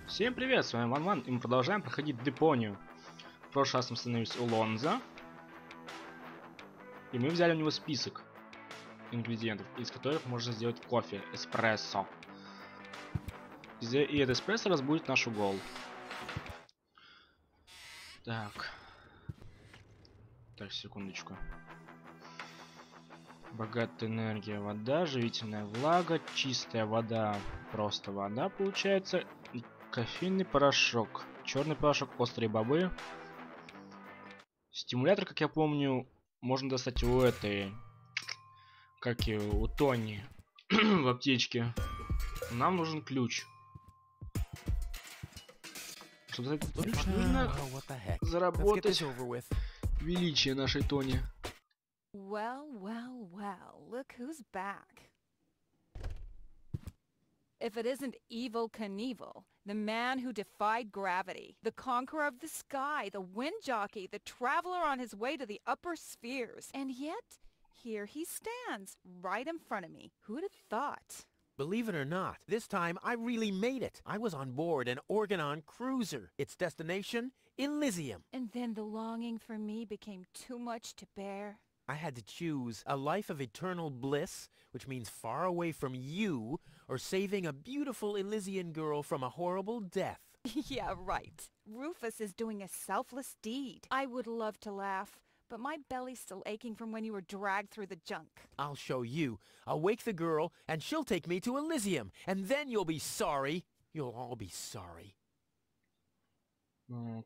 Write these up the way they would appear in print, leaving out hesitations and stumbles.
Всем привет, с вами VanvaN, и мы продолжаем проходить Депонию. В прошлый раз мы остановились у Лонза, и мы взяли у него список ингредиентов, из которых можно сделать кофе, эспрессо. И это эспрессо разбудит нашу гол. Так, секундочку. Богатая энергия, вода, живительная влага, чистая вода, просто вода получается. И кофейный порошок, черный порошок, острые бобы. Стимулятор, как я помню, можно достать у этой, как и у Тони в аптечке. Нам нужен ключ. Чтобы достать ключ, нужно заработать величие нашей Тони. Well, well, well, look who's back. If it isn't Evil Knievel, the man who defied gravity, the conqueror of the sky, the wind jockey, the traveler on his way to the upper spheres. And yet, here he stands, right in front of me. Who'd have thought? Believe it or not, this time I really made it. I was on board an Organon cruiser. Its destination, Elysium. And then the longing for me became too much to bear. I had to choose a life of eternal bliss, which means far away from you, or saving a beautiful Elysian girl from a horrible death. Yeah, right. Rufus is doing a selfless deed. I would love to laugh, but my belly's still aching from when you were dragged through the junk. I'll show you. I'll wake the girl, and she'll take me to Elysium, and then you'll be sorry. You'll all be sorry.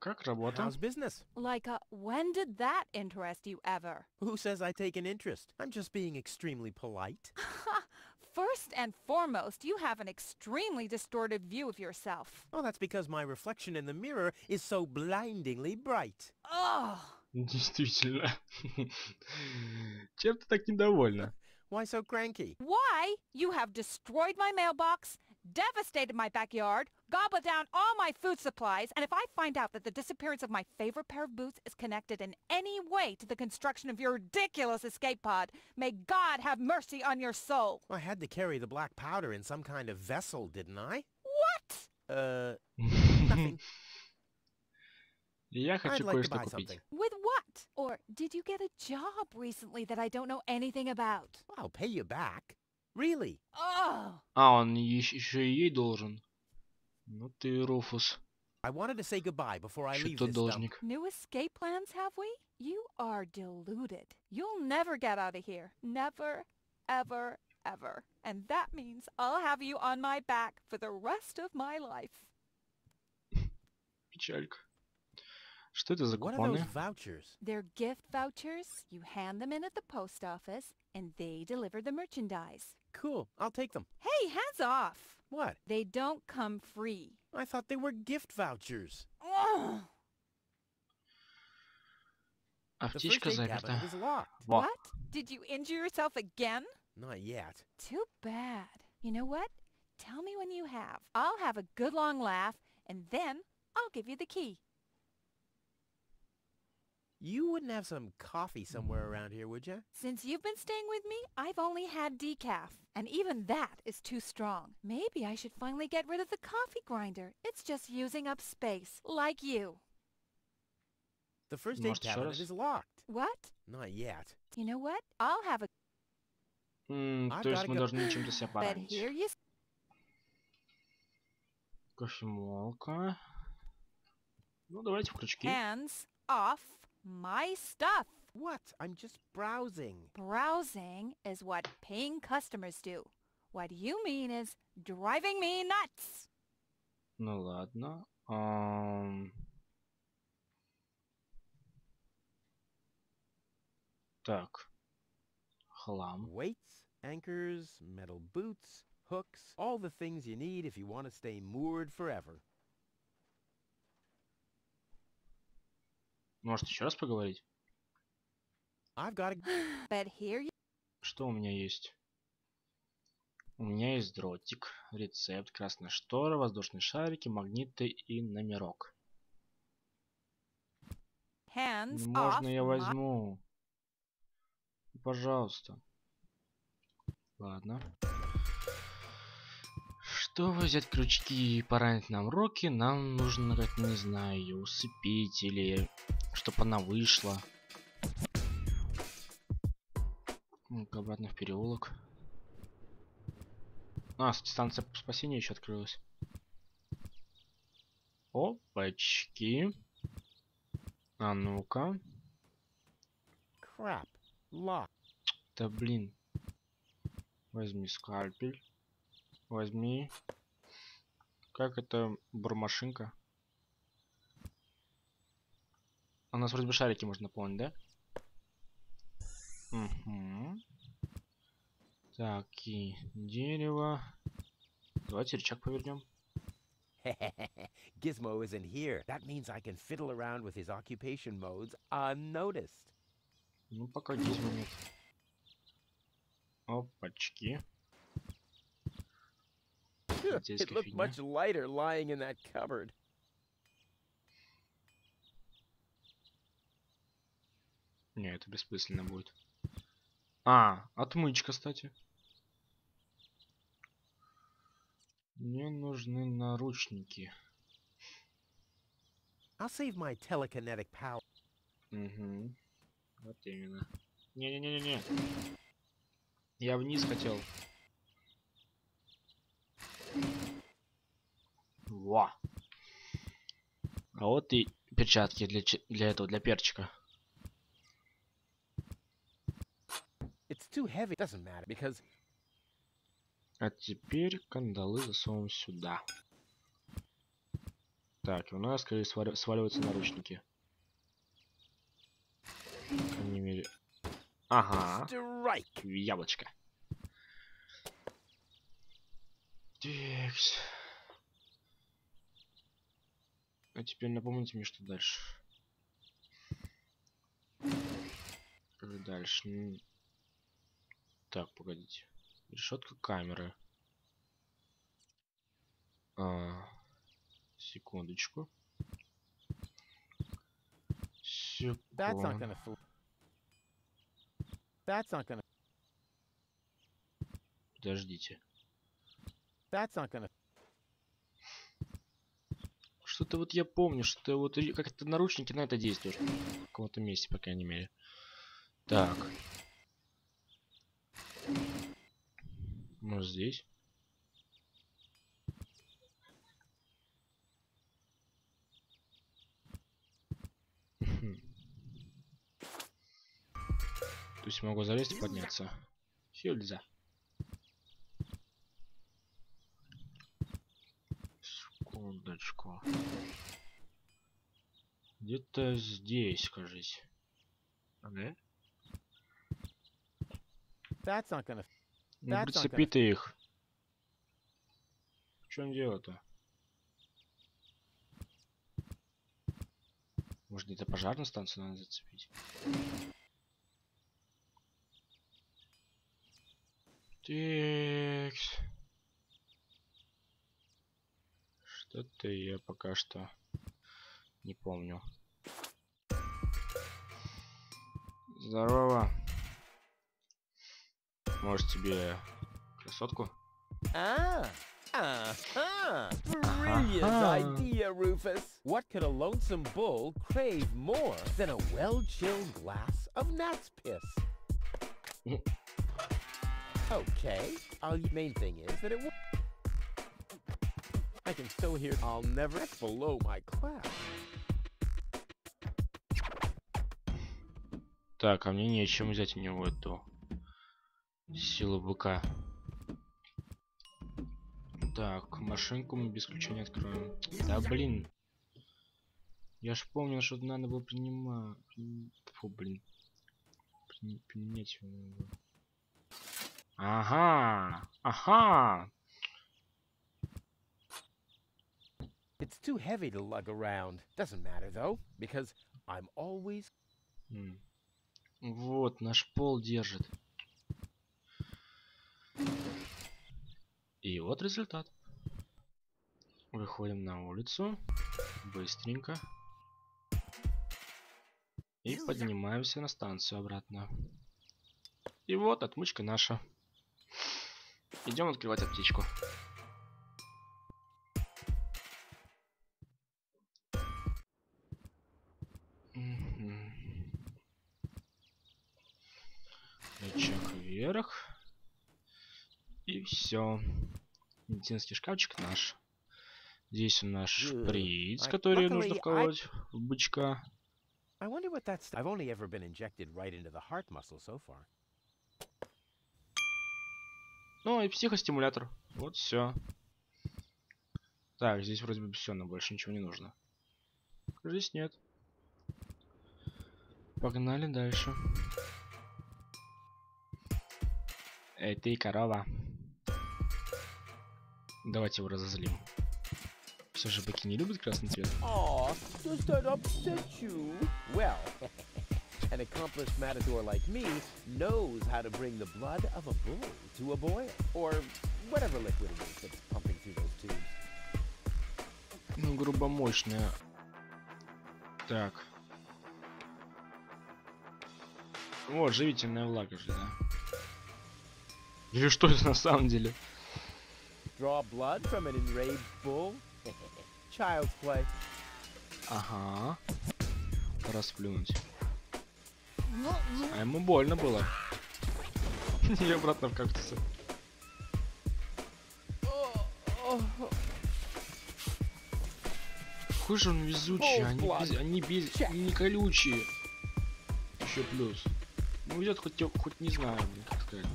Как работа? How's business? Like, when did that interest you ever? Who says I take an interest? I'm just being extremely polite. First and foremost, you have an extremely distorted view of yourself. Oh, that's because my reflection in the mirror is so blindingly bright. Oh! Действительно. Чем ты так недовольна? Why so cranky? Why? You have destroyed my mailbox, devastated my backyard, gobbled down all my food supplies, and if I find out that the disappearance of my favorite pair of boots is connected in any way to the construction of your ridiculous escape pod, may God have mercy on your soul. I had to carry the black powder in some kind of vessel, didn't I? What? Nothing. Я I'd хочу like to кое-что buy купить. something. With what? Or did you get a job recently that I don't know anything about? I'll pay you back. Really? Oh! Он еще и ей должен. Ну ты, Руфус. I wanted to say goodbye before I leave Что this dump. должник? New escape plans, have we? You are deluded. You'll never get out of here. Never, ever, ever. And that means I'll have you on my back for the rest of my life. Печалька. Что это за What are those купоны? vouchers? They're gift vouchers. You hand them in at the post office, and they deliver the merchandise. Cool. I'll take them. Hey, hands off! What? They don't come free. I thought they were gift vouchers. Ugh. The Аптечка first aid заперта. cabinet is locked. Во. What? Did you injure yourself again? Not yet. Too bad. You know what? Tell me when you have. I'll have a good long laugh, and then I'll give you the key. You wouldn't have some coffee somewhere around here, would you? Since you've been staying with me, I've only had decaf, and even that is too strong. Maybe I should finally get rid of the coffee grinder. It's just using up space, like you. The first aid Может, еще cabinet раз? is locked. What? Not yet. You know what? I'll have a... То есть мы должны чем-то себя But поранить. here you... Кофемолка. Ну, давайте в крючки. Hands off my stuff. What? I'm just browsing. Browsing is what paying customers do. What you mean is driving me nuts. Ну ладно. Так. Хлам. Weights, anchors, metal boots, hooks, all the things you need if you want to stay moored forever. Может, еще раз поговорить? I've got a... But here you... Что у меня есть? У меня есть дротик, рецепт, красная штора, воздушные шарики, магниты и номерок. Hands Ну, off можно я my... возьму? Пожалуйста. Ладно. Чтобы взять крючки и поранить нам руки, нам нужно, как не знаю, ее усыпить или чтобы она вышла. Ну-ка, обратно в переулок. А, станция спасения еще открылась. Опачки. А ну-ка. Да блин. Возьми скальпель. Возьми. Как это бурмашинка? У нас вроде бы шарики можно наполнить, да? Угу. Так, и дерево. Давайте рычаг повернем. Gizmo isn't here. That means I can fiddle around with his occupation modes unnoticed. Ну, пока Гизмо нет. Опачки. It looked much lighter lying in that cupboard. Не, это бессмысленно будет. А, отмычка, кстати. Мне нужны наручники. I'll save my telekinetic power. Угу. Вот именно. Не-не-не-не-не. Я вниз хотел. Во. А вот и перчатки для этого, для перчика. It's too heavy. Doesn't matter because. А теперь кандалы засовываем сюда. Так, и у нас, скорее, сваливаются наручники. По крайней мере. Ага. Яблочко. Текс. А теперь напомните мне, что дальше. Как дальше? Так, погодите. Решетка камеры. Секундочку. Подождите. Что-то вот я помню, что вот как-то наручники на это действуют. В каком-то месте, по крайней мере. Так. Может, здесь? То есть могу залезть и подняться. Нельзя. Секундочку. Где-то здесь, кажись. Ага. Ну, прицепи ты их. В чем дело-то? Может, где-то пожарную станцию надо зацепить? Текс. Что-то я пока что не помню. Здорово. Может, тебе красотку? Brilliant idea, Rufus. What could a lonesome bull crave more than a well-chilled glass of gnat's piss? Okay, main thing is that it I can still hear I'll never below my class. Так, а мне нечем взять у него эту силу быка. Так, машинку мы без ключа не откроем. Да блин. Я ж помнил, что надо было принимать. Фу, блин. Применять его надо было. Ага. Ага. It's too heavy to lug around. Doesn't matter though, because I'm always. Вот, наш пол держит. И вот результат. Выходим на улицу. Быстренько. И поднимаемся на станцию обратно. И вот отмычка наша. Идем открывать аптечку. вверх. И все. Медицинский шкафчик наш. Здесь у нас шприц, который нужно вколоть в бычка. Ну и психостимулятор. Вот все. Так, здесь вроде бы все, но больше ничего не нужно. Здесь нет. Погнали дальше. Эй, ты корова. Давайте его разозлим. Все же быки не любят красный цвет. An accomplished matador like me knows how to bring the blood of a bull to a boil, or whatever liquid it is that's pumping through those tubes. Ну, грубо мощная. Так. Вот, живительная влага же, да? Или что это на самом деле? Draw blood from an enraged bull? Child's play. Ага. Расплюнуть. А ему больно было. И обратно в кактусы. Какой же он везучий, они не колючие. Еще плюс. Ну везет хоть не знаю, как сказать.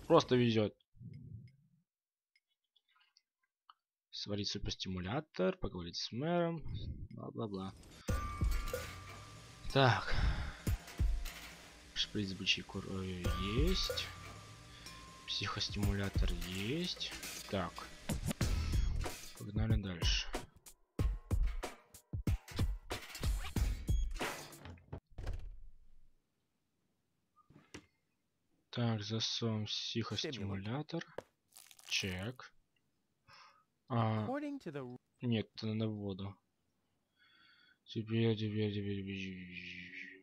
Просто везет. Сварить суперстимулятор, поговорить с мэром, бла-бла-бла. Так. Шприц бычий есть. Психостимулятор есть. Так. Погнали дальше. Так, засовываем психостимулятор. Чек. Нет, это надо в воду. Теперь.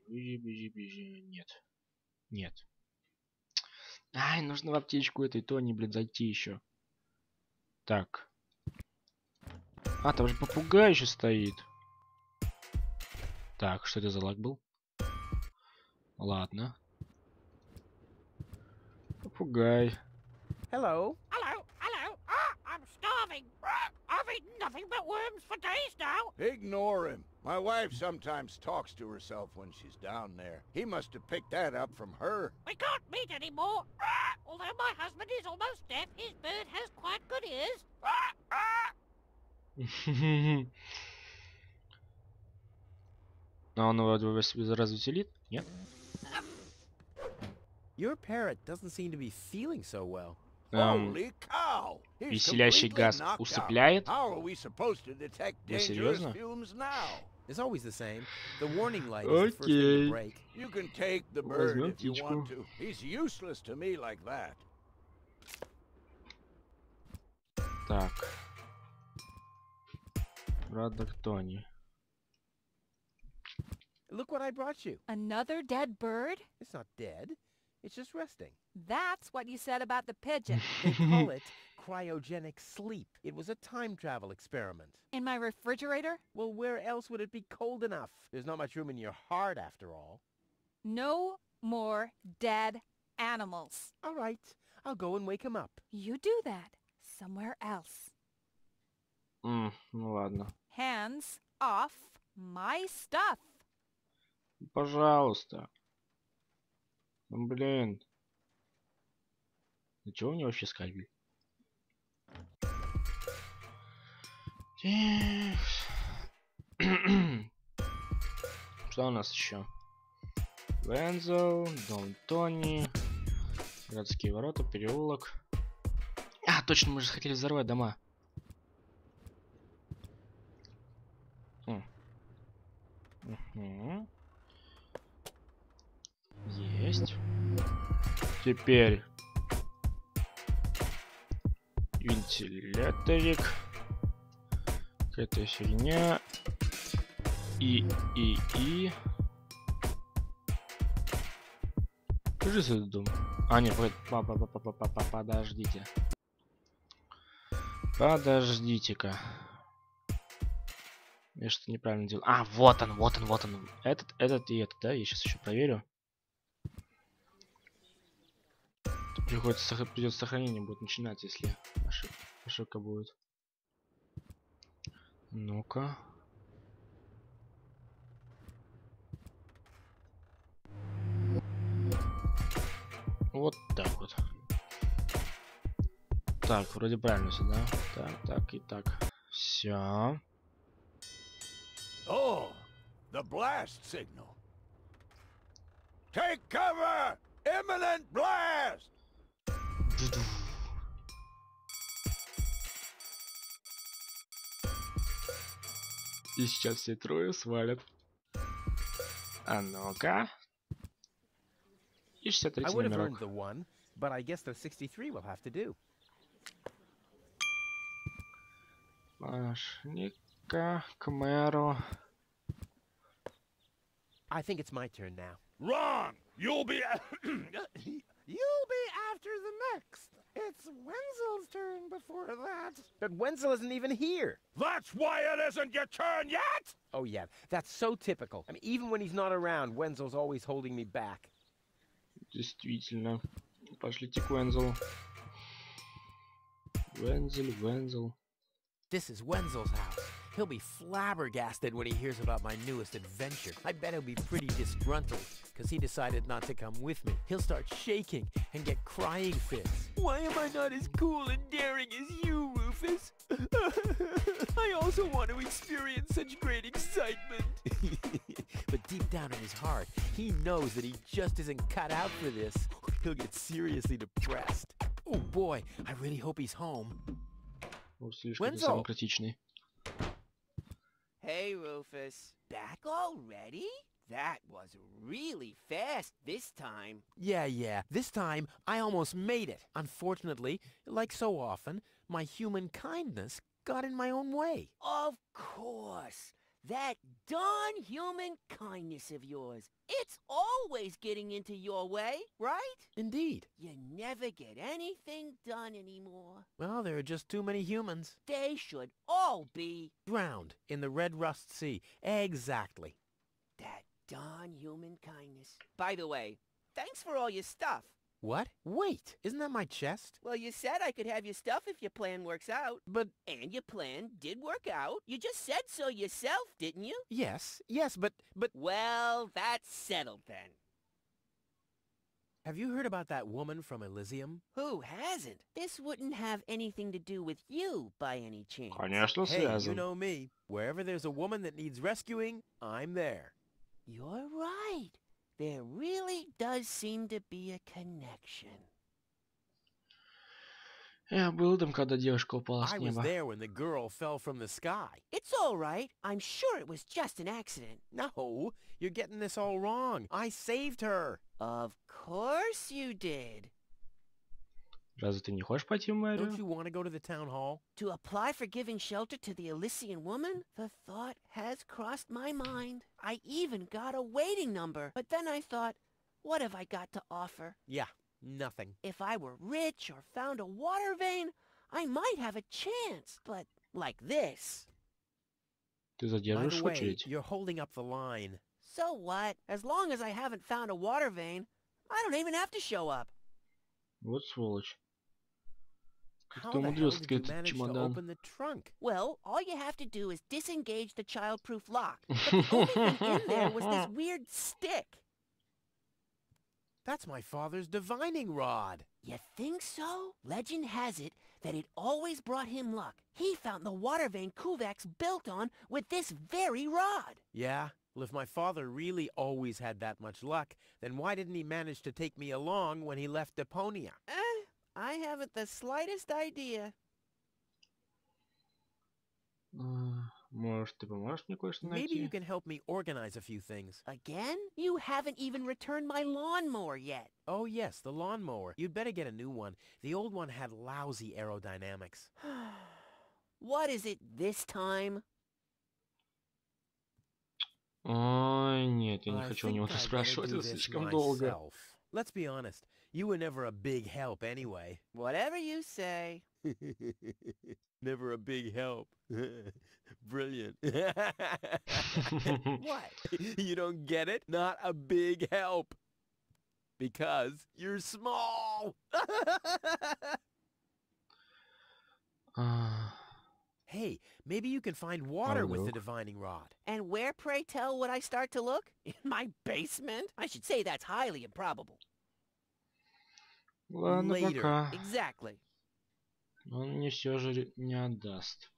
Нет. Нет. Ай, нужно в аптечку этой Тони, блин, зайти еще. Так. А, там же попугай еще стоит. Так, что это за лаг был? Ладно. Попугай. Hello. Hello. I'm starving. I've eaten nothing but worms for days now. Ignore him. My wife sometimes talks to herself when she's down there. He must have picked that up from her. We can't meet anymore. Although my husband is almost deaf, his bird has quite good ears. А он его развеселит? Нет? Your parrot doesn't seem to be feeling so well. Holy cow! He's Веселящий completely газ knocked out. усыпляет? How are we supposed to detect Вы dangerous серьезно? fumes now? It's always the same. The warning light is the first thing to break. You can take the bird Возьмем if you птичку. want to. He's useless to me like that. Так. Радок Тони. Look what I brought you. Another dead bird? It's not dead. It's just resting. That's what you said about the pigeon. They call it cryogenic sleep. It was a time travel experiment. In my refrigerator? Well, where else would it be cold enough? There's not much room in your heart, after all. No more dead animals. All right. I'll go and wake him up. You do that somewhere else. Ну ладно. Hands off my stuff. Пожалуйста. Ну, блин. Ну чего у него вообще скальпель? Что у нас еще? Вензел, дом Тони, городские ворота, переулок. А, точно, мы же хотели взорвать дома. Угу. Есть. Теперь вентиляторик. Какая-то фигня. И. Скажи свой дом. А, нет, подождите. Подождите-ка. Я что-то неправильно делал. А, вот он. Этот и этот, да? Я сейчас еще проверю. Придет сохранение, будет начинать, если ошибка будет. Ну-ка. Вот так вот. Так, вроде правильно все, да? Так, так и так. Все. Oh, the blast signal. Take cover! Imminent blast! И сейчас все трое свалят. А ну-ка. И 63 I would have earned номерок. the one, but I guess the 63 will have to do. Пошли-ка к мэру. I think it's my turn now. Wrong! You'll be... You'll be after the next. It's Wenzel's turn before that. But Wenzel isn't even here. That's why it isn't your turn yet! Oh yeah, that's so typical. I mean, even when he's not around, Wenzel's always holding me back. Действительно. Пошлите к Вензелу. Вензел. This is Wenzel's house. He'll be flabbergasted when he hears about my newest adventure. I bet he'll be pretty disgruntled, because he decided not to come with me. He'll start shaking and get crying fits. Why am I not as cool and daring as you, Rufus? I also want to experience such great excitement. But deep down in his heart, he knows that he just isn't cut out for this. He'll get seriously depressed. Oh boy, I really hope he's home. Слишком самокритичный. Hey, Rufus. Back already? That was really fast this time. Yeah. This time, I almost made it. Unfortunately, like so often, my human kindness got in my own way. Of course. That darn human kindness of yours. It's always getting into your way, right? Indeed. You never get anything done anymore. Well, there are just too many humans. They should all be... Drowned in the Red Rust Sea. Exactly. That darn human kindness. By the way, thanks for all your stuff. What? Wait, isn't that my chest? Well, you said I could have your stuff if your plan works out. But... And your plan did work out. You just said so yourself, didn't you? Yes, but... Well, that's settled then. Have you heard about that woman from Elysium? Who hasn't? This wouldn't have anything to do with you, by any chance. Конечно, Hey, you связан. know me. Wherever there's a woman that needs rescuing, I'm there. You're right. There really does seem to be a connection. Я был там, когда девушка упала с I was неба. there when the girl fell from the sky. It's all right. I'm sure it was just an accident. No, you're getting this all wrong. I saved her. Of course you did. Разве ты не хочешь пойти в мэрию? Don't you want to go to the town hall? To apply for giving shelter to the Elysian woman? The thought has crossed my mind. I even got a waiting number. But then I thought, what have I got to offer? Yeah, nothing. If I were rich or found a water vein, I might have a chance. But like this. Ты By задержишь the way, очередь. you're holding up the line. So what? As long as I haven't found a water vein, I don't even have to show up. Вот сволочь. Как How ты the hell умудрился did you открыть этот manage to чемодан? open the trunk? Well, all you have to do is disengage the child-proof lock. But the only thing in there was this weird stick. That's my father's divining rod. You think so? Legend has it that it always brought him luck. He found the water vein Kuvak's built on with this very rod. Yeah? Well, if my father really always had that much luck, then why didn't he manage to take me along when he left Deponia? I haven't the slightest idea. Может, ты поможешь мне кое-что Maybe you найти? can help me organize a few things. Again? You haven't even returned my lawnmower yet. Oh yes, the lawnmower. You'd better get a new one. The old one had lousy aerodynamics. What is it this time? Ой, нет, я не I хочу у think него I'd better спрашивать, do это this слишком долго. myself. Let's be honest. You were never a big help anyway. Whatever you say. Never a big help. Brilliant. What? You don't get it? Not a big help. Because you're small. Hey, maybe you can find water with the divining rod. And where, pray tell, would I start to look? In my basement? I should say that's highly improbable. Ладно, Later. пока. Exactly. Он мне все же не отдаст.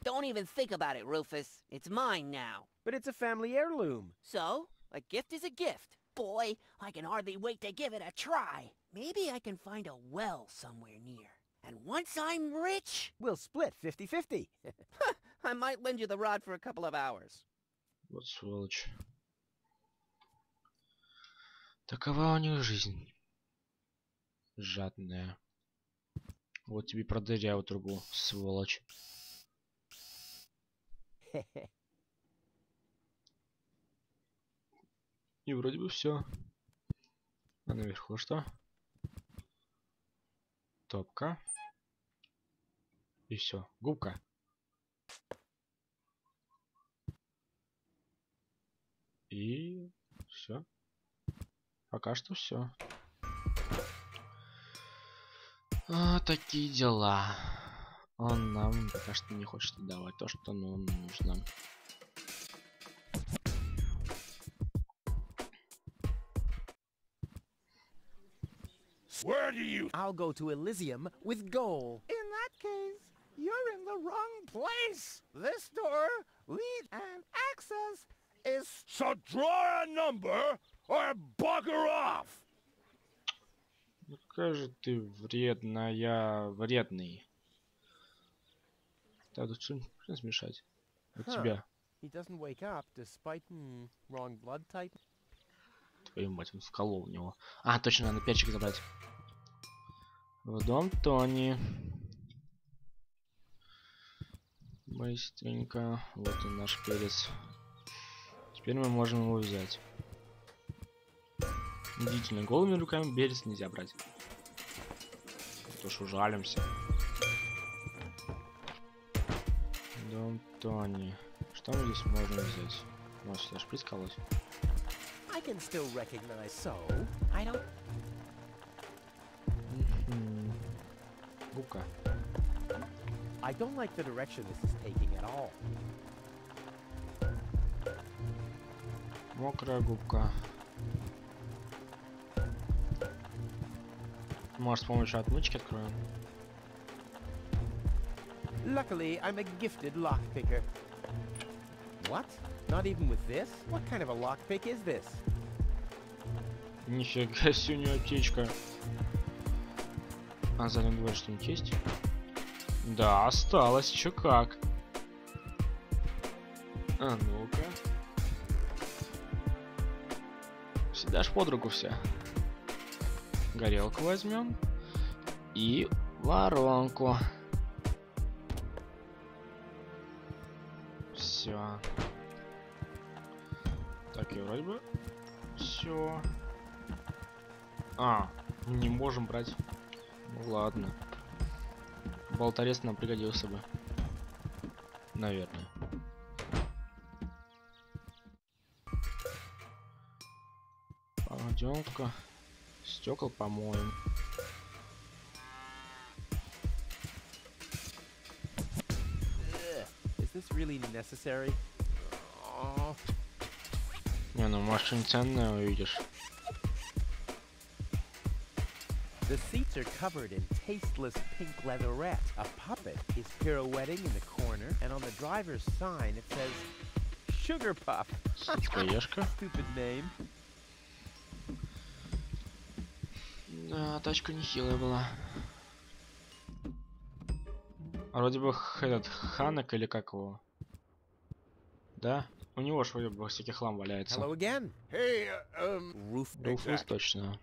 Don't even think about it, Rufus. It's mine now. But it's a family heirloom. So, a gift is a gift. Boy, I can hardly wait to give it a try. Maybe I can find a well somewhere near. And once I'm rich, We'll split 50-50. I might lend you the rod for a couple of hours. Вот сволочь. Такова у них жизнь. Жадная. Вот тебе продыряву трубу, сволочь. И вроде бы все. А наверху что? Топка. И все. Губка. И все. Пока что все. Такие дела. Он нам пока что не хочет давать то, что нам нужно. Where do you... I'll go to Elysium with goal. In that case, you're in the wrong place. This door leads and access is... So draw a number or bugger off! Ну какая же ты вредная, вредный. Так, тут что смешать? От тебя. He doesn't wake up despite wrong blood type. Твою мать, он вколол у него. А, точно, надо перчик забрать. В дом Тони. Быстренько. Вот он, наш перец. Теперь мы можем его взять. Удивительно, голыми руками перец нельзя брать. То что ужалимся. Дом Тони. Что мы здесь можем взять? Может, сюда шприц колоть? I can still recognize, so I don't... Губка. I don't like the direction this is taking at all. Мокрая губка. Может, с помощью отмычки откроем? Luckily, I'm a gifted lockpicker. What? Not even with this? What kind of a lockpick is this? Нифига себе, у него аптечка. А за ним говорит, что-нибудь есть? Да, осталось, еще как. А ну-ка. Всегда ж под руку вся. Горелку возьмем. И воронку. Все. Так, и вроде бы все. А, не можем брать. Ну ладно. Болторез нам пригодился бы. Наверное. Пойдем-ка. Стекол помоем. Is this really necessary? Не, ну может что-нибудь ценное увидишь. The seats are covered in tasteless pink leatherette. A puppet is pirouetting in the corner, and on the driver's sign it says Sugar Puff. Сладкоежка. Stupid name. Да, тачка нехилая была. Вроде бы этот Ханек или как его? Да? У него ж вроде бы всякий хлам валяется. Hello again. Hey, Руфус точно.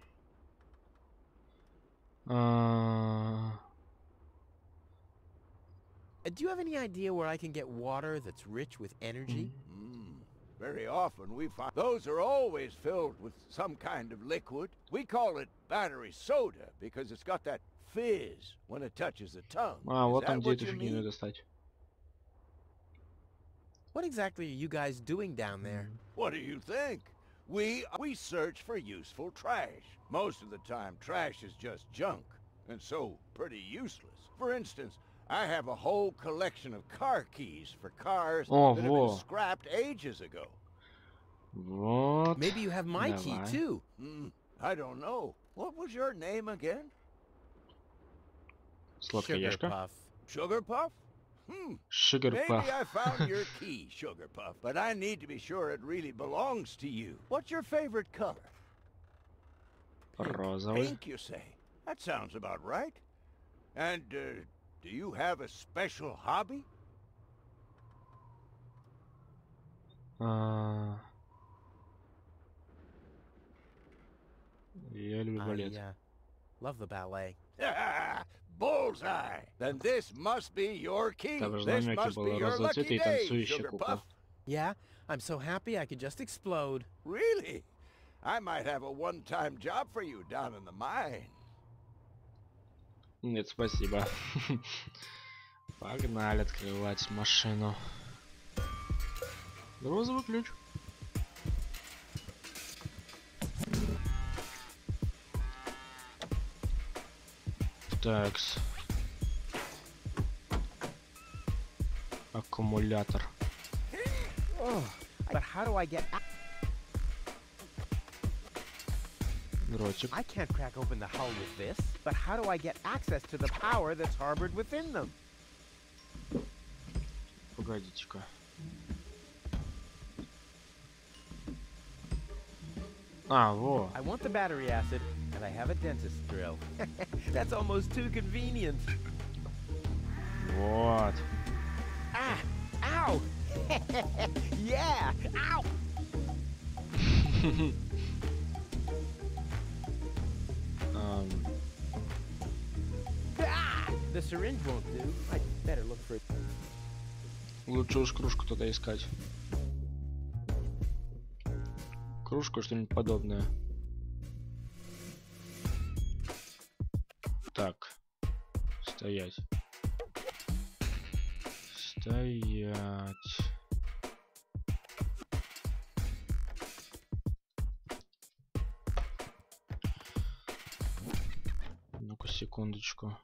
Do you have any idea where I can get water that's rich with energy? Very often we find those are always filled with some kind of liquid. We call it battery soda because it's got that fizz when it touches the tongue. А, вот там Is где that эту what you фигню mean? достать. What exactly are you guys doing down there? What do you think? We search for useful trash. Most of the time, trash is just junk, and so pretty useless. For instance, I have a whole collection of car keys for cars that have been scrapped ages ago. Вот. Maybe you have my key Давай. too. I don't know. What was your name again? Сладкоежка. Puff. Sugar Puff? Sugar Maybe Puff. I found your key, Sugar Puff, but I need to be sure it really belongs to you. What's your favorite color? Розовый. Pink, you say? That sounds about right. And, do you have a special hobby? Я люблю балет. Love the ballet. Bullseye! Then this must be your key. Там в This намеке must be было your розовый цвет lucky и day, танцующая Sugar кукла. Puff. Yeah, I'm so happy I could just explode. Really? I might have a one-time job for you down in the mine. Нет, спасибо. Погнали открывать машину. Розовый ключ. Такс. Аккумулятор. But how do I get... Дротик. I can't crack open the hull with this, but how do I get access to the power that's harbored within them? Погодите-ка. Во. I want the battery acid, and I have a dentist drill. That's almost too convenient. Вот. Ah! Ow! Yeah! Ow! Ah! The syringe won't do. I'd better look for it. Лучше уж кружку туда искать. Кружку, что-нибудь подобное. Так. Стоять. Стоять. Ну-ка, секундочку.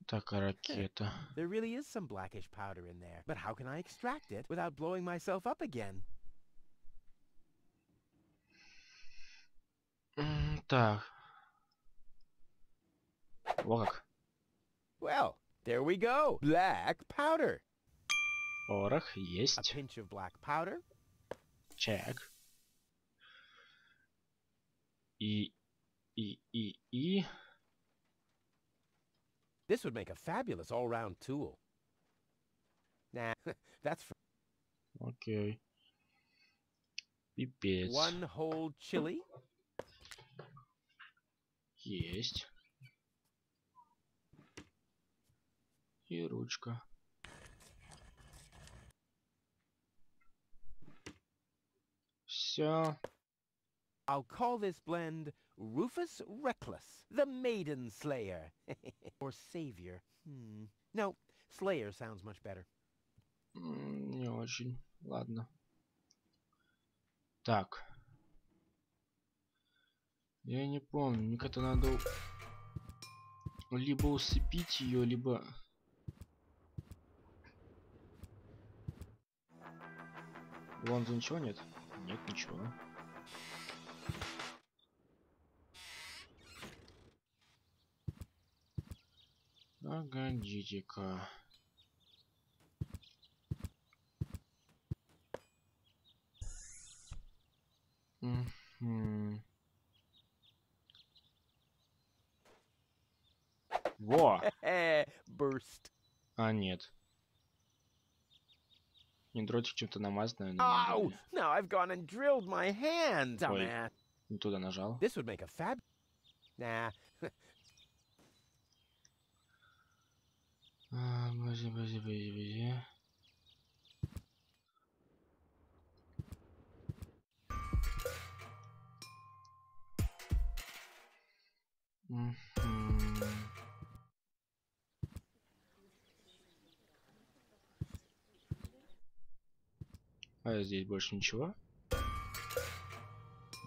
Так, а ракета. There really is some blackish powder in there, but how can I extract it without blowing myself up again? Так. Во как. Well, there we go. Black powder. Порох A есть. pinch of black powder. Чек. И. This would make a fabulous all-round tool. Nah, that's for Окей. Пипец. one whole chili. Есть. И ручка. Все. I'll call this blend Rufus Reckless, the Maiden Slayer. Or Savior. No, Slayer sounds much better. Не очень. Ладно. Так. Я не помню. Мне как-то надо либо усыпить ее, либо... Вон за ничего нет? Нет, ничего. Погодите-ка. Во! Burst. А, нет. Не дротик чем-то намазан, наверное. Oh, now I've gone and drilled my hand. Dumbass. Не туда нажал. This would make a fab... Nah. Бази. А здесь больше ничего.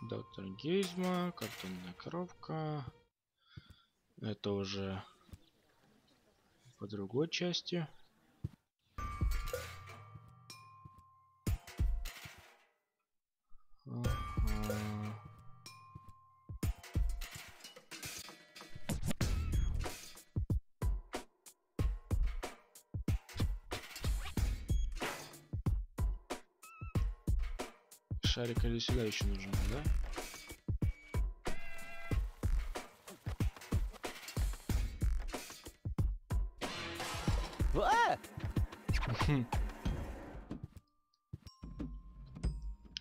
Доктор Гейзма, картонная коробка. Это уже по другой части. Шарик или сюда еще нужен, да?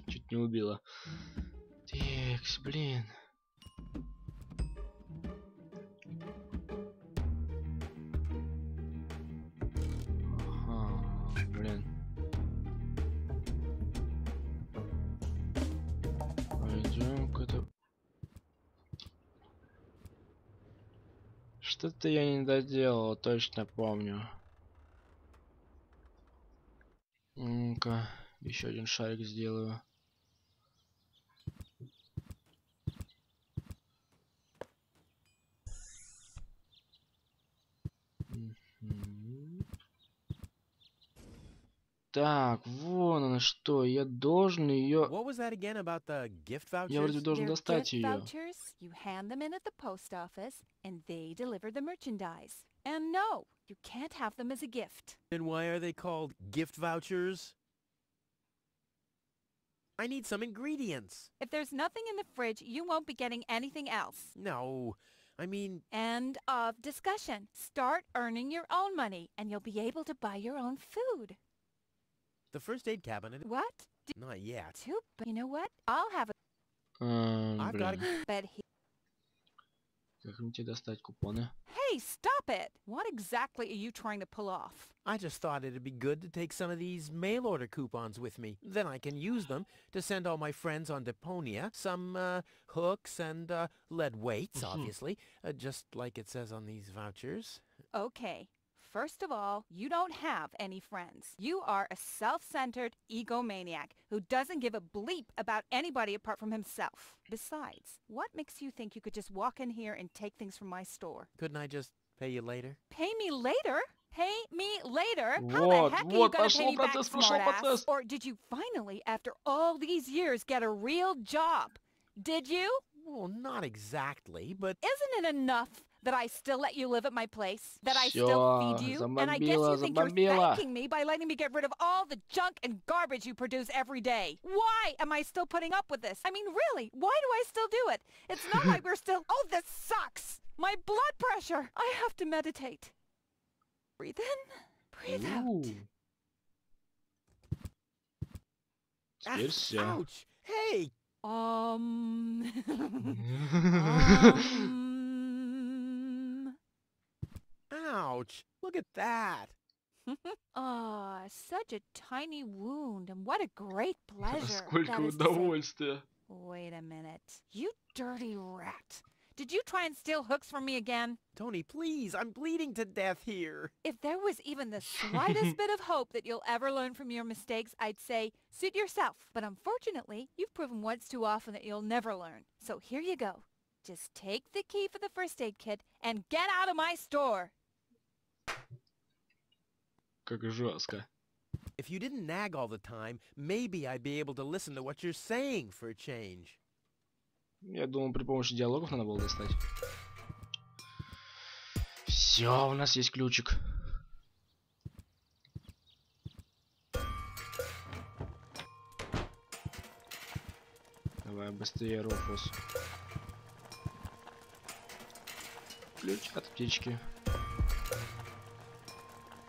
Чуть не убила. Текс, блин. Ага, блин. Пойдем-ка-то. Что-то я не доделал, точно помню. Ну-ка, еще один шарик сделаю. Так, вон она что, я должен ее. What was that again about the gift Я вроде vouchers? должен They're достать gift ее. vouchers. You hand them in at the post office, and they deliver the merchandise. And no, you can't have them as a gift. And why are they called gift vouchers? I need some ingredients. If there's nothing in the fridge, you won't be getting anything else. No, I mean, End of discussion. Start earning your own money, and you'll be able to buy your own food. the first aid cabinet. What? Not yet. Too, but you know what? I'll have a I've got Блин, a... bed here. как мне тебе достать купоны? Hey, stop it! What exactly are you trying to pull off? I just thought it'd be good to take some of these mail order coupons with me. Then I can use them to send all my friends on Deponia some hooks and lead weights, obviously, just like it says on these vouchers. Okay. First of all, you don't have any friends. You are a self-centered egomaniac who doesn't give a bleep about anybody apart from himself. Besides, what makes you think you could just walk in here and take things from my store? Couldn't I just pay you later? Pay me later? Pay me later? How Вот, the heck are you вот, gonna пошел pay me back, процесс, пошел smartass? процесс. Or did you finally, after all these years, get a real job? Did you? Well, not exactly, but... Isn't it enough that I still let you live at my place? That I still Всё, feed you? And I guess забомбила, you think you're забомбила. thanking me by letting me get rid of all the junk and garbage you produce every day. Why am I still putting up with this? I mean, really, why do I still do it? It's not like we're still... Oh, this sucks! My blood pressure! I have to meditate. Breathe in, breathe out. Теперь все. Ouch! Hey! Ouch! Look at that! Ah, such a tiny wound, and what a great pleasure. Сколько that is to say. удовольствия. Wait a minute. You dirty rat. Did you try and steal hooks from me again? Tony, please, I'm bleeding to death here. If there was even the slightest bit of hope that you'll ever learn from your mistakes, I'd say, suit yourself. But unfortunately, you've proven once too often that you'll never learn. So here you go. Just take the key for the first aid kit and get out of my store. Как жестко. If you didn't nag all the time, maybe I'd be able to listen to what you're saying for a change. Я думал, при помощи диалогов надо было достать. Все, у нас есть ключик. Давай быстрее, Руфус. Ключ от птички.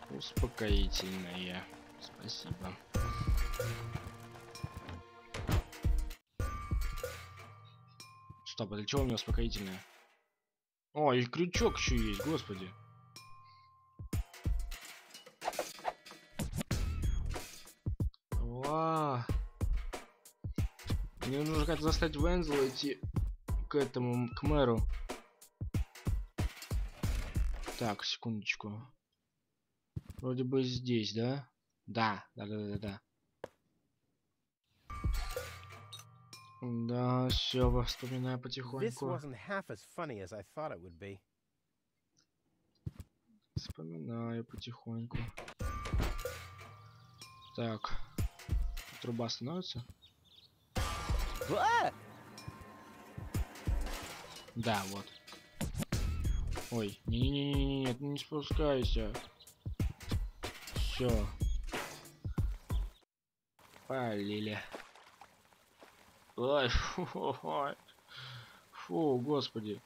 Успокоительное. Спасибо. Стоп, а для чего у меня успокоительное? О, и крючок еще есть, господи. Ва. Мне нужно как-то заставить Вензела идти к этому, к мэру. Так, секундочку. Вроде бы здесь, да? Да. Да, все, вспоминаю This потихоньку. wasn't half as funny as I thought it would be. Вспоминаю потихоньку. Так. Труба становится? Да, вот. Ой, не-не-не-не, нет, не спускайся. Все. Полили. Ой, фу, господи.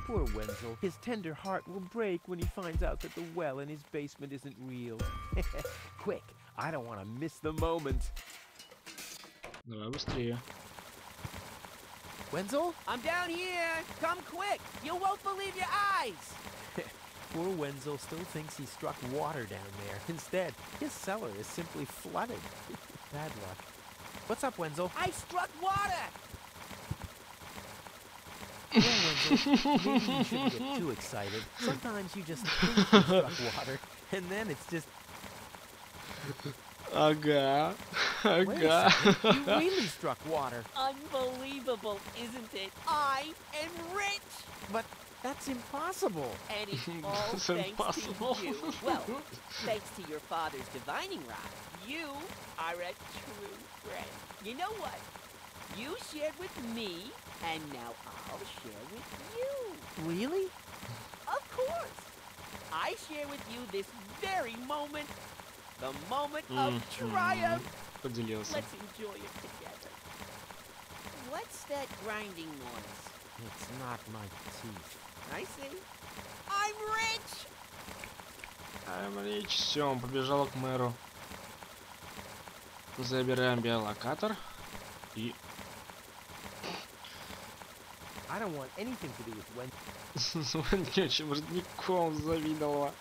Poor Wenzel. His tender heart will break when he finds out that the well in his basement isn't real. Quick, I don't want to miss the moment. Давай быстрее. Wenzel? I'm down here. Come quick. You won't believe your eyes. Poor Wenzel still thinks he struck water down there. Instead, his cellar is simply flooded. Bad luck. What's up, Wenzel? I struck water. Well, Wenzel, maybe you shouldn't get too excited. Sometimes you just think you struck water, and then it's just... Ага. Wait a second, you really struck water. Unbelievable, isn't it? I am rich. But that's impossible. And it's all That's thanks impossible. to you. Well, thanks to your father's divining rod. You are a true friend. You know what? You shared with me, and now I'll share with you. Really? Of course. I share with you this very moment. The moment of triumph. Поделился. Let's enjoy it together. What's that grinding noise? It's not my teeth. I see. I'm rich! Все, он побежал к мэру. Забираем биолокатор. И... I don't want anything to do with Wenzel. с вонючим родником завидовала.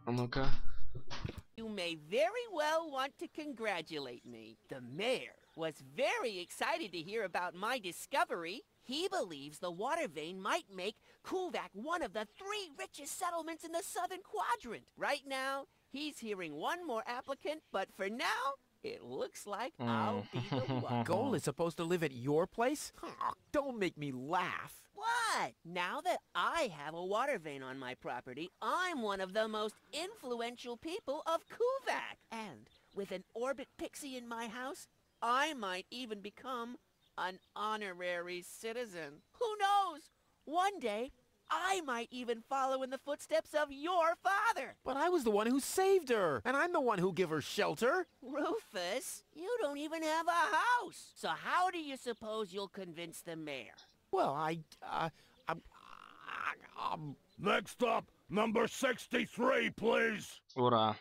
А ну-ка. You may very well want to congratulate me. The mayor was very excited to hear about my discovery. He believes the water vein might make Kuvak one of the 3 richest settlements in the southern quadrant. Right now, he's hearing one more applicant, but for now, it looks like I'll be the one. Goal is supposed to live at your place? Oh, don't make me laugh. What? Now that I have a water vein on my property, I'm one of the most influential people of Kuvak. And with an orbit pixie in my house, I might even become an honorary citizen. Who knows? One day, I might even follow in the footsteps of your father. But I was the one who saved her, and I'm the one who gave her shelter. Rufus, you don't even have a house. So how do you suppose you'll convince the mayor? Well, Next up, number 63, please. Ура.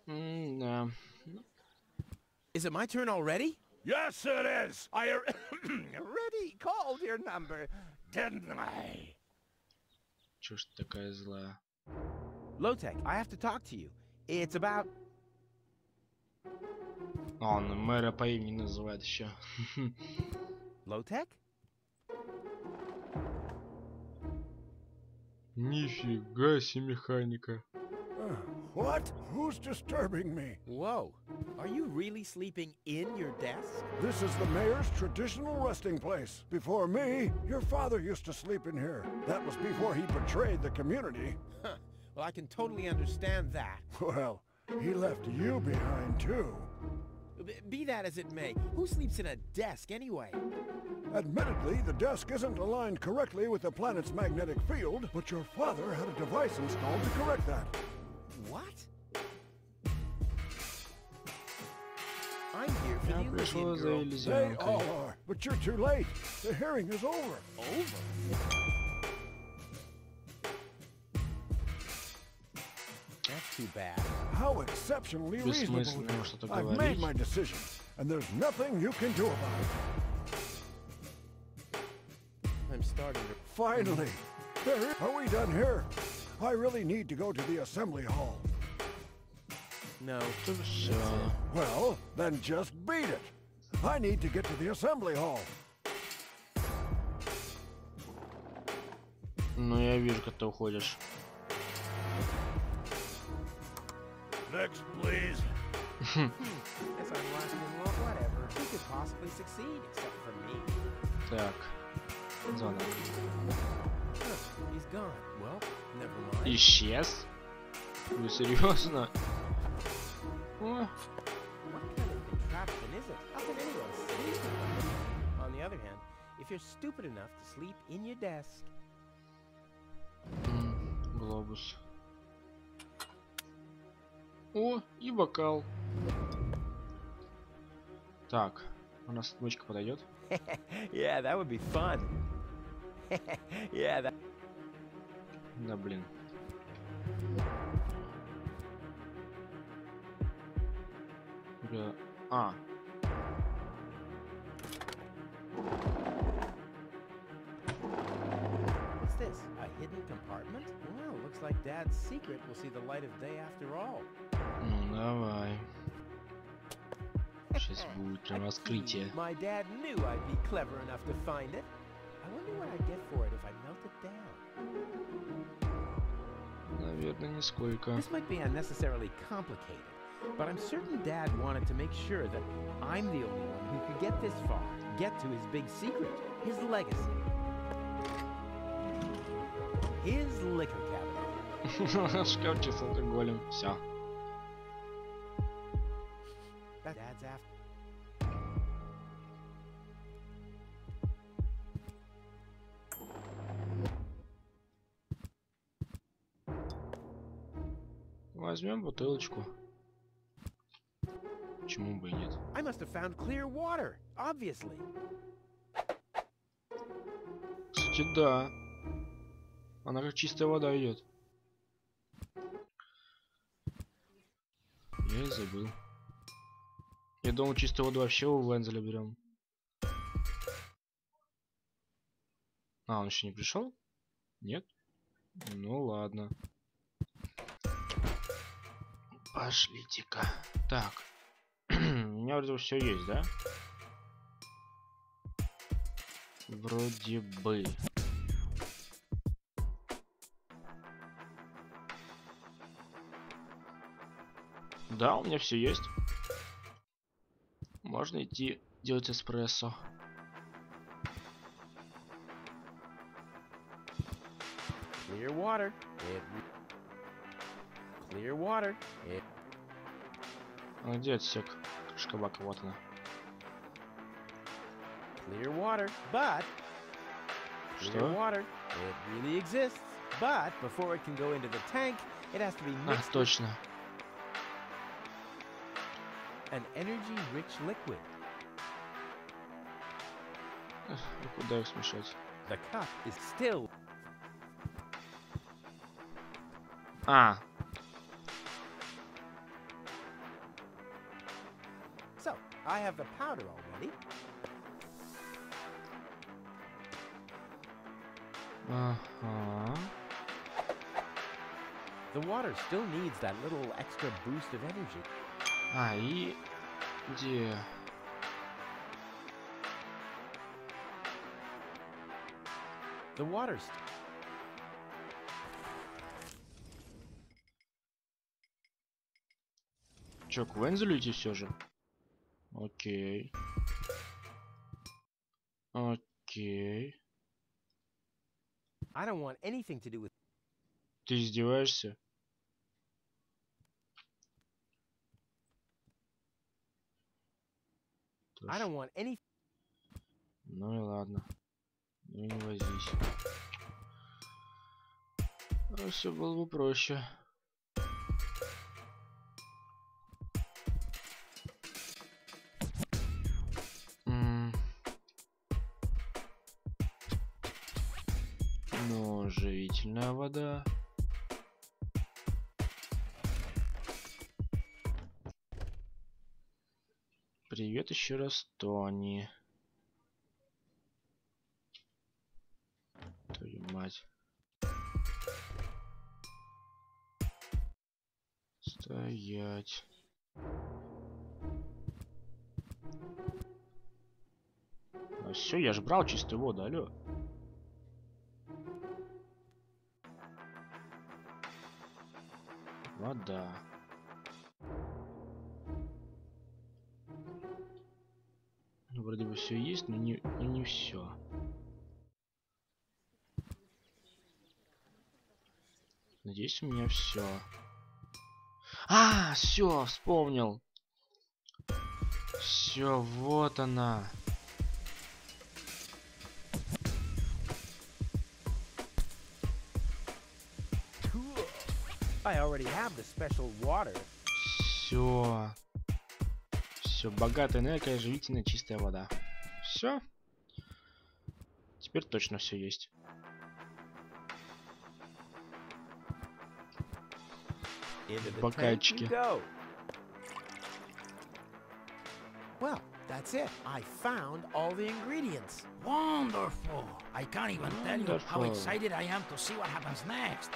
Да. Is it my turn already? Yes, it is. I already called your number, didn't I? Чё ж ты такая злая? Low-Tech, I have to talk to you. It's about... А, он мэра по имени называет еще. Low-Tech? Нифига себе механика. What? Who's disturbing me? Whoa. Are you really sleeping in your desk? This is the mayor's traditional resting place. Before me, your father used to sleep in here. That was before he betrayed the community. Huh. Well, I can totally understand that. Well, he left you behind too. Be that as it may, who sleeps in a desk anyway? Admittedly, the desk isn't aligned correctly with the planet's magnetic field, but your father had a device installed to correct that. What? I'm here for the Elysian girl. They all are, but you're too late. The hearing is over. Over? That's too bad. How exceptionally reasonable. Бессмысленно что-то I've говорить. made my decision, and there's nothing you can do about it. I'm starting to... Finally! Are we done here? I really need to go to the assembly hall. No. Все. Well, then just beat it. I need to get to the assembly hall. Ну я вижу, как ты уходишь. Next, please. Guess I'm lost in the world, whatever. Who could possibly succeed except for me? Так. Зона. Huh, he's gone. Well, never mind. Исчез? Вы серьезно? О, What kind of contraption is it? How can anyone sleep in it? On the other hand, if you're stupid enough to sleep in your desk. глобус. О, и бокал. Так, у нас отмычка подойдет. Yeah, that would be fun. Yeah, that. Да блин. Да. А. What's this? A hidden compartment? Well, looks like Dad's secret will see the light of day after all. Ну давай. Сейчас будет прям раскрытие. My dad knew I'd be clever enough to find it. I wonder what I'd get for it if I melt it down. Наверное, нисколько. This might be unnecessarily complicated, but I'm certain Dad wanted to make sure that I'm the only one who could get this far, get to his big secret, his legacy. His liquor cabinet. Шкафчик с алкоголем. Все. Dad's after. Возьмем бутылочку. Почему бы и нет? I must have found clear water, obviously. Кстати, да. Она как чистая вода идет. Я и забыл. Я думал, чистую воду вообще у Вензеля берем. А, он еще не пришел? Нет? Ну ладно. Пошлите-ка. Так. У меня вроде все есть, да? Вроде бы. Да, у меня все есть. Можно идти делать эспрессо. Clear water. Clear water. А где отсек? Шкабака, вот она. Clear water, but clear Что? water. It really exists, but before it can go into the tank, it has to be А, mixed with точно. an energy-rich liquid. Эх, а куда их смешать? The cup is still. А, So, I have the powder already. ага. The water still needs that little extra boost of energy. А, и где? The water's Чё, к Вензелю идти все же? Окей. Окей. I don't want anything to do with. Ты издеваешься? I don't want any. Ну и ладно. Ну и не возись. Все было бы проще. Но живительная вода. Привет еще раз, Тони. Твою мать. Стоять. А все, я же брал чистую воду, алло. Вода. вроде бы все есть, но не все. Надеюсь, у меня все. А, все, вспомнил. Все, вот она. I already have the special water. Все. Все, богатая энергия, живительная, чистая вода. Все. Теперь точно все есть. Бокальчики. Well, that's it. I found all the ingredients. Wonderful! I can't even tell you how Wonderful. excited I am to see what happens next.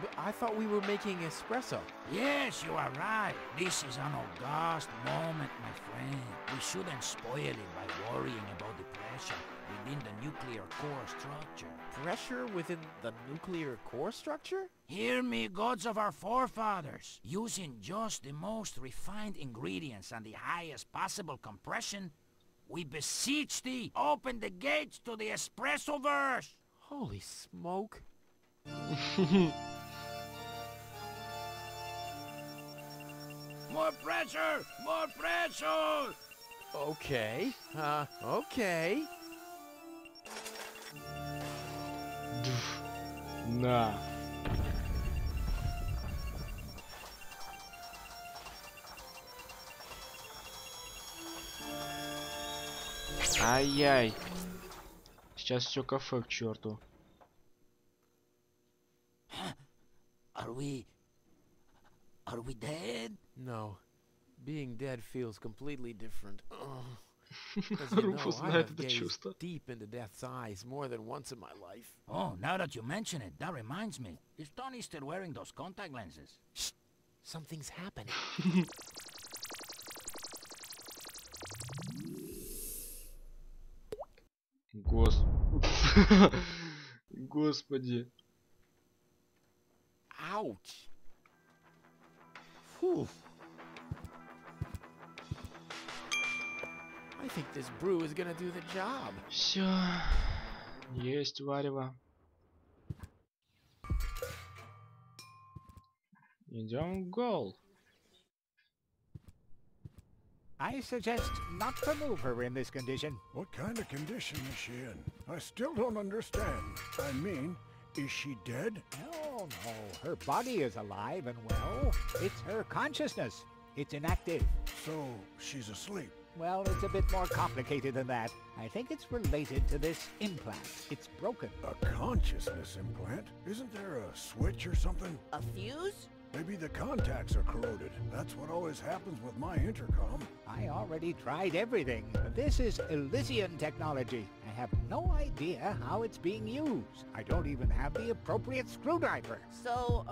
But I thought we were making espresso. Yes, you are right. This is an august moment, my friend. We shouldn't spoil it by worrying about the pressure within the nuclear core structure. Pressure within the nuclear core structure? Hear me, gods of our forefathers. Using just the most refined ingredients and the highest possible compression, we beseech thee, open the gates to the espresso-verse! Holy smoke. More pressure! More pressure! Okay. Okay. На. Ай-яй. Сейчас все кафе к черту. Are we dead? No. Being dead feels completely different. As you know, Руфус I знает have это gazed чувство. deep into death's eyes more than once in my life. Oh, now that you mention it, that reminds me. Is Tony still wearing those contact lenses? Shh! Something's happening. Господи. Ouch. Whew. I think this brew is gonna do the job. Все. Есть варево. Идем в гол. I suggest not to move her in this condition. What kind of condition is she in? I still don't understand. I mean, is she dead? No, no. Her body is alive and well. It's her consciousness. It's inactive. So, she's asleep. Well, it's a bit more complicated than that. I think it's related to this implant. It's broken. A consciousness implant? Isn't there a switch or something? A fuse? Maybe the contacts are corroded. That's what always happens with my intercom. I already tried everything. This is Elysian technology. I have no idea how it's being used. I don't even have the appropriate screwdriver. So,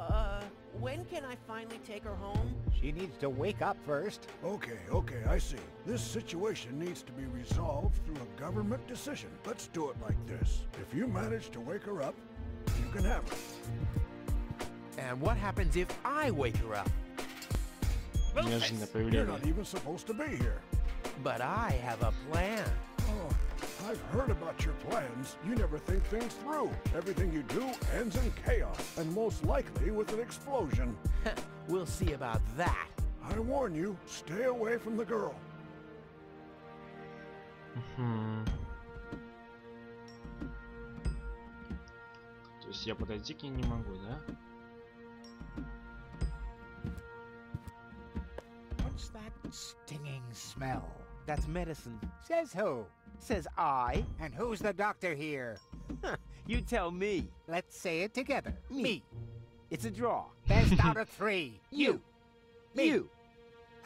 when can I finally take her home? She needs to wake up first. Okay, I see. This situation needs to be resolved through a government decision. Let's do it like this. If you manage to wake her up, you can have her. And what happens if I wake her up? Неожиданное You're появление. not even supposed to be here. But I have a plan. Oh, I've heard about your plans. You never think things through. Everything you do ends in chaos, and most likely with an explosion. We'll see about that. I warn you, stay away from the girl. То есть я подойти к ней не могу, да? What's that stinging smell? That's medicine. Says who? Says I. And who's the doctor here? You tell me. Let's say it together. Me. It's a draw. Best out of three. You. Me. You.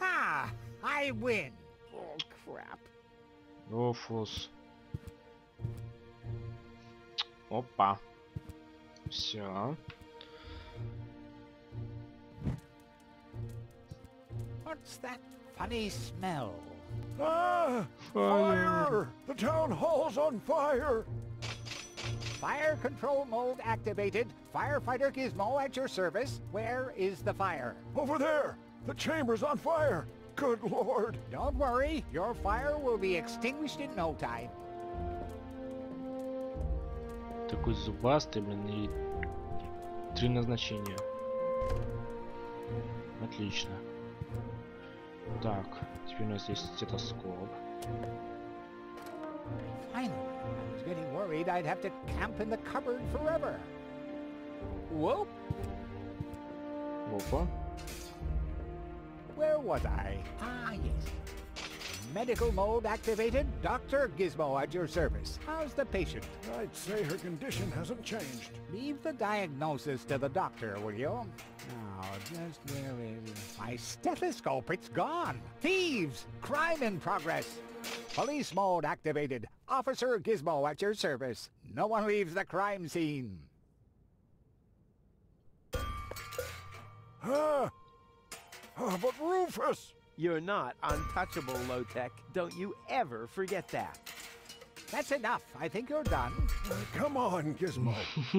Ah, I win. Oh, crap. Руфус. Опа. Все. What's that funny smell? Ah! Fire! The town hall's on fire! Fire control mode activated. Firefighter Gizmo at your service. Where is the fire? Over there! The chamber's on fire! Good Lord. Don't worry, your fire will be extinguished in no time. Такой зубастый, блин, и 3 назначения. Отлично. Так, теперь у нас есть стетоскоп. Finally, I was getting worried I'd have to camp in the cupboard forever. Whoop! Опа. Where was I? Ah, yes. Medical mode activated. Dr. Gizmo at your service. How's the patient? I'd say her condition hasn't changed. Leave the diagnosis to the doctor, will you? Now, just where is it? My stethoscope, it's gone. Thieves! Crime in progress. Police mode activated. Officer Gizmo at your service. No one leaves the crime scene. But Rufus! You're not untouchable, Low-Tech. Don't you ever forget that. That's enough. I think you're done. Come on, Gizmo.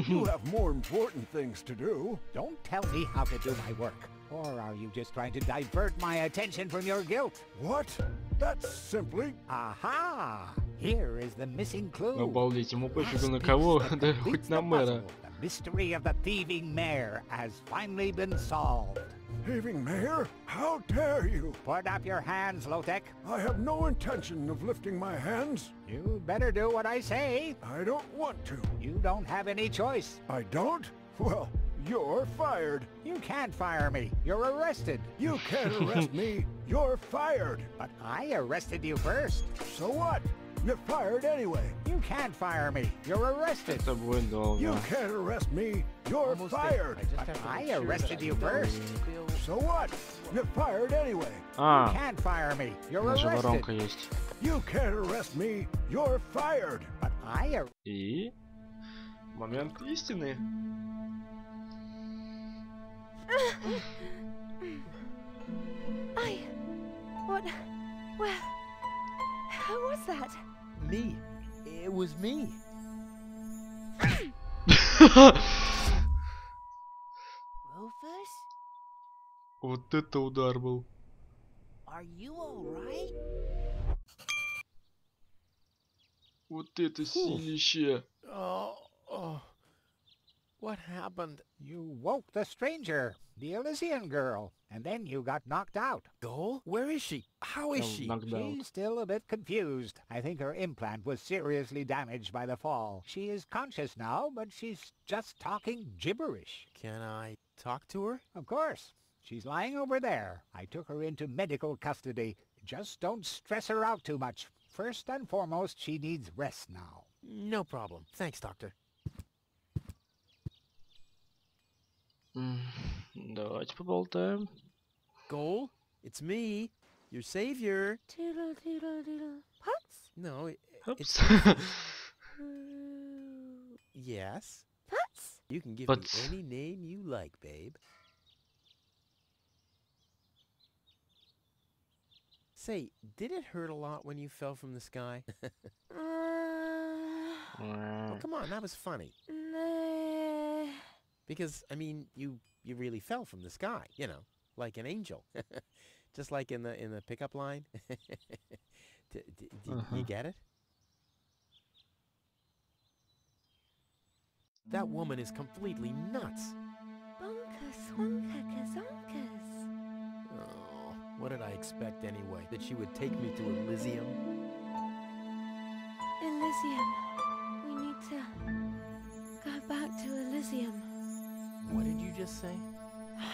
You have more important things to do. Don't tell me how to do my work. Or are you just trying to divert my attention from your guilt? What? That's simply... Aha! Here is the missing clue. Обалдеть, ему пофигу на кого, да хоть на мэра. The mystery of the thieving mare has finally been solved. Thieving mare? How dare you? Put up your hands, Low-Tech. I have no intention of lifting my hands. You better do what I say. I don't want to. You don't have any choice. I don't? Well, you're fired. You can't fire me. You're arrested. You can't arrest me. You're fired. But I arrested you first. So what? You're fired anyway. You can't fire me. You're arrested. Это будет долго. You can't arrest me. You're fired. But I arrested you first. So what? You're fired anyway. You can't fire me. You're Даже arrested. воронка есть. You can't arrest me. You're fired. But I И момент истины. What? Where? Who was that? Me. It was me. Rufus? Вот это удар был. Are you alright? Вот это силище. Oh. What happened? You woke the stranger, the Elysian girl, and then you got knocked out. Goal? Where is she? How is she? Knocked out. She's still a bit confused. I think her implant was seriously damaged by the fall. She is conscious now, but she's just talking gibberish. Can I talk to her? Of course. She's lying over there. I took her into medical custody. Just don't stress her out too much. First and foremost, she needs rest now. No problem. Thanks, Doctor. Давайте поболтаем. Goal? It's me, your savior. Doodle doodle doodle. Putz? No, it's... Yes? Putz? You can give Putz. me any name you like, babe. Say, did it hurt a lot when you fell from the sky? Oh, come on, that was funny. Nah. Because, I mean, you really fell from the sky, you know, like an angel. Just like in the pickup line. You get it? That woman is completely nuts. Bonkers, wonkers, zonkers. Oh, what did I expect anyway? That she would take me to Elysium? Elysium. We need to go back to Elysium. What did you just say?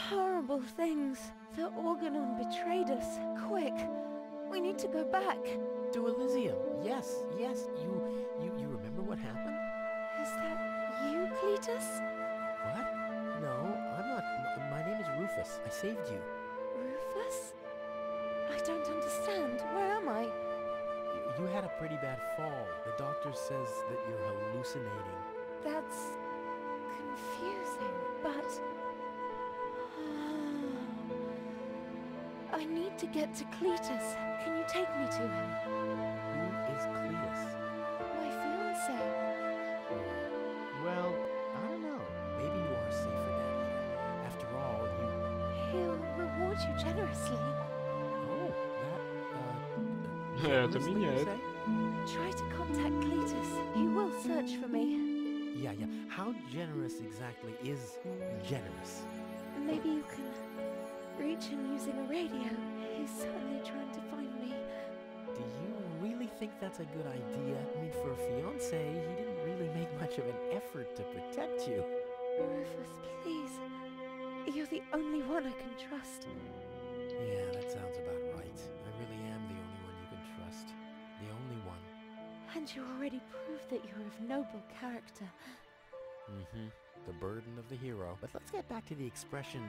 Horrible things. The Organon betrayed us. Quick. We need to go back. To Elysium. Yes. You remember what happened? Is that you, Cletus? What? No, I'm not. My name is Rufus. I saved you. Rufus? I don't understand. Where am I? You had a pretty bad fall. The doctor says that you're hallucinating. That's confusing, but... I need to get to Cletus. Can you take me to him? Who is Cletus? My fiancé. Well, I don't know. Maybe you are safer down here. After all, you... He'll reward you generously. Oh, Это меняет. Try to contact Cletus. He will search for me. Yeah. How generous exactly is generous? Maybe you can reach him using a radio. He's certainly trying to find me. Do you really think that's a good idea? I mean, for a fiancé, he didn't really make much of an effort to protect you. Rufus, please. You're the only one I can trust. Yeah, that sounds about right. I really am the only one you can trust. The only one. And you already proved that you're of noble character. The burden of the hero. But let's get back to the expression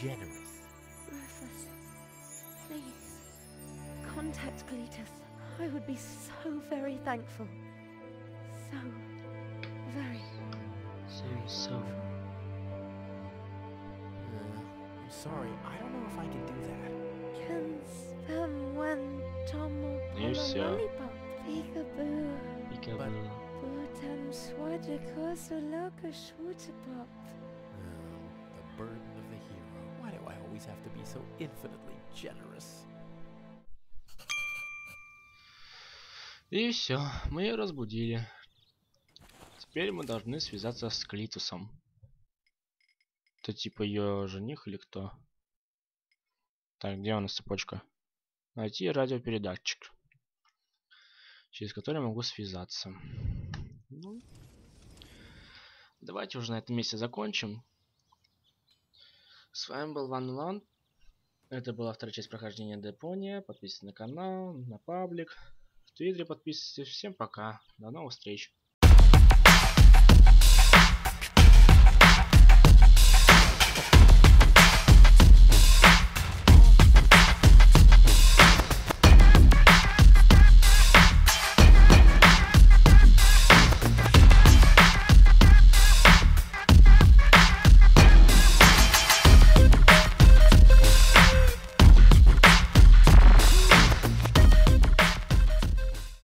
generous. Rufus, please. Contact Cletus. I would be so very thankful. So very. So. I'm sorry, I don't know if I can do that. Can spam when Tom И всё. lollipop. Peekaboo. Пикабу. Butam swadikos loka shootapop. The burden of the hero. Why do I always have to be so infinitely generous? И все, мы ее разбудили. Теперь мы должны связаться с Клитусом. Это типа ее жених или кто? Так, где у нас цепочка? Найти радиопередатчик, через который могу связаться. Ну, давайте уже на этом месте закончим. С вами был VanvaN. Это была вторая часть прохождения Deponia. Подписывайтесь на канал, на паблик. В Твиттере подписывайтесь. Всем пока. До новых встреч.